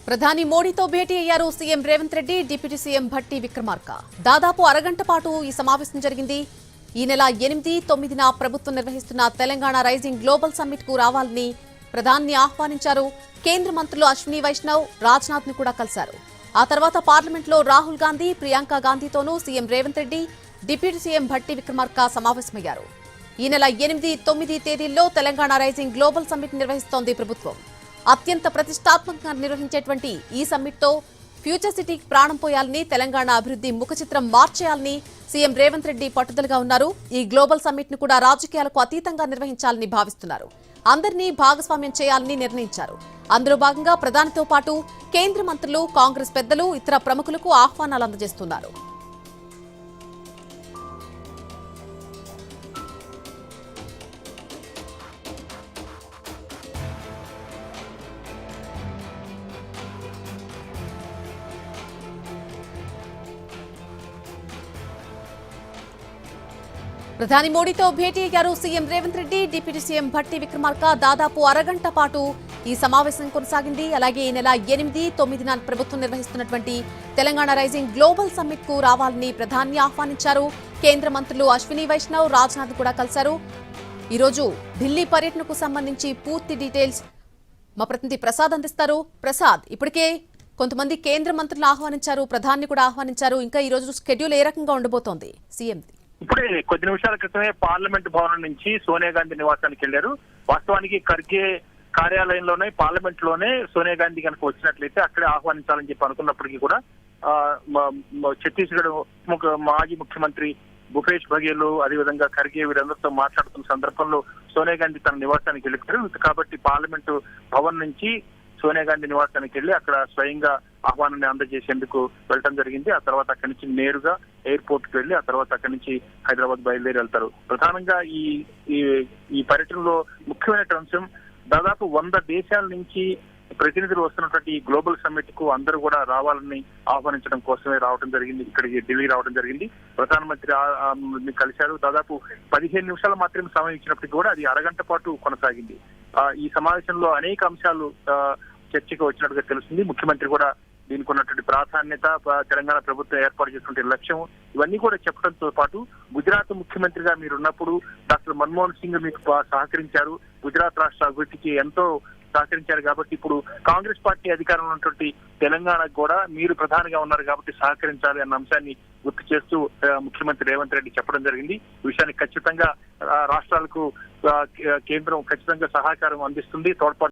ప్రధాని మోడీతో భేటీ అయ్యారు CM Revanth Reddy, deputy CM Bhatti Vikramarka. దాదాపు అరగంట పాటు ఈ సమావేశం జరిగింది. ఈ నెల 8, 9న ప్రభుత్వం నిర్వహిస్తున్న తెలంగాణ రైజింగ్ గ్లోబల్ సమ్మిట్ కు రావాలని ప్రధాని ఆహ్వానించారు. కేంద్ర మంత్రులు అశ్విని వైష్ణవ్, రాజ్నాథ్ ని కూడా కలిశారు. ఆ తర్వాత పార్లమెంట్లో రాహుల్ గాంధీ, ప్రియాంక గాంధీతోనూ CM Revanth Reddy, deputy CM Bhatti Vikramarka సమావేశమయ్యారు. ఈ నెల 8, 9 తేదీల్లో తెలంగాణ రైజింగ్ గ్లోబల్ సమ్మిట్ నిర్వహిస్తోంది ప్రభుత్వం. అత్యంత ప్రతిష్టాత్మకంగా నిర్వహించేటువంటి ఈ సమ్మిట్తో ఫ్యూచర్ సిటీకి ప్రాణం పోయాలని, తెలంగాణ అభివృద్ధి ముఖచిత్రం మార్చేయాలని సీఎం రేవంత్ రెడ్డి పట్టుదలగా ఉన్నారు. ఈ గ్లోబల్ సమ్మిట్ ను కూడా రాజకీయాలకు అతీతంగా నిర్వహించాలని భావిస్తున్నారు. అందరినీ భాగస్వామ్యం చేయాలని నిర్ణయించారు. అందులో భాగంగా ప్రధానితో పాటు కేంద్ర మంత్రులు, కాంగ్రెస్ పెద్దలు, ఇతర ప్రముఖులకు ఆహ్వానాలు అందజేస్తున్నారు. ప్రధాని మోడీతో భేటీ అయ్యారు CM Revanth Reddy, deputy CM Bhatti Vikramarka. దాదాపు అరగంట పాటు ఈ సమావేశం కొనసాగింది. అలాగే ఈ నెల 8, 9న ప్రభుత్వం నిర్వహిస్తున్నటువంటి తెలంగాణ రైజింగ్ గ్లోబల్ సమ్మిట్ కు రావాలని ప్రధాని ఆహ్వానించారు. కేంద్ర మంత్రులు అశ్విని వైష్ణవ్, రాజ్నాథ్ కూడా కలిశారు. ఈరోజు ఢిల్లీ పర్యటనకు సంబంధించి పూర్తి డీటెయిల్స్ మా ప్రతినిధి ప్రసాద్ అందిస్తారు. ప్రసాద్, ఇప్పటికే కొంతమంది కేంద్ర మంత్రులు ఆహ్వానించారు, ప్రధాని కూడా ఆహ్వానించారు. ఇంకా ఈ రోజు షెడ్యూల్ ఏ రకంగా ఉండబోతోంది సీఎం? ఇప్పుడే కొద్ది నిమిషాల క్రితమే పార్లమెంట్ భవనం నుంచి సోనియా గాంధీ నివాసానికి వెళ్లారు. వాస్తవానికి ఖర్గే కార్యాలయంలోనే, పార్లమెంట్ లోనే సోనియా గాంధీ కనుక వచ్చినట్లయితే అక్కడే ఆహ్వానించాలని చెప్పి అనుకున్నప్పటికీ కూడా ఛత్తీస్గఢ్ మాజీ ముఖ్యమంత్రి భూపేష్ బఘేల్, అదేవిధంగా ఖర్గే వీరందరితో మాట్లాడుతున్న సందర్భంలో సోనియా గాంధీ తన నివాసానికి వెళ్ళిపోయారు. కాబట్టి పార్లమెంటు భవన్ నుంచి సోనియా గాంధీ నివాసానికి వెళ్లి అక్కడ స్వయంగా ఆహ్వానాన్ని అందజేసేందుకు వెళ్ళడం జరిగింది. ఆ తర్వాత అక్కడి నుంచి నేరుగా ఎయిర్పోర్ట్ కి వెళ్లి ఆ తర్వాత అక్కడి నుంచి హైదరాబాద్ బయలుదేరి వెళ్తారు. ప్రధానంగా ఈ పర్యటనలో ముఖ్యమైన అంశం దాదాపు 100 దేశాల నుంచి ప్రతినిధులు వస్తున్నటువంటి ఈ గ్లోబల్ సమ్మిట్ కు అందరూ కూడా రావాలని ఆహ్వానించడం కోసమే రావడం జరిగింది. ఇక్కడికి ఢిల్లీ రావడం జరిగింది. ప్రధానమంత్రి కలిశారు. దాదాపు 15 నిమిషాలు మాత్రమే సమయం ఇచ్చినప్పటికీ కూడా అది అరగంట పాటు కొనసాగింది. ఈ సమావేశంలో అనేక అంశాలు చర్చకు వచ్చినట్టుగా తెలుస్తుంది. ముఖ్యమంత్రి కూడా దీనికి ఉన్నటువంటి ప్రాధాన్యత, తెలంగాణ ప్రభుత్వం ఏర్పాటు చేసినటువంటి లక్ష్యం, ఇవన్నీ కూడా చెప్పడంతో పాటు గుజరాత్ ముఖ్యమంత్రిగా మీరున్నప్పుడు డాక్టర్ మన్మోహన్ సింగ్ మీకు సహకరించారు, గుజరాత్ రాష్ట్ర అభివృద్ధికి ఎంతో సహకరించారు. కాబట్టి ఇప్పుడు కాంగ్రెస్ పార్టీ అధికారంలో ఉన్నటువంటి తెలంగాణకు కూడా మీరు ప్రధానిగా ఉన్నారు కాబట్టి సహకరించాలి అన్న అంశాన్ని గుర్తు చేస్తూ ముఖ్యమంత్రి రేవంత్ రెడ్డి చెప్పడం జరిగింది. ఈ విషయానికి ఖచ్చితంగా రాష్ట్రాలకు కేంద్రం ఖచ్చితంగా సహకారం అందిస్తుంది, తోడ్పాటు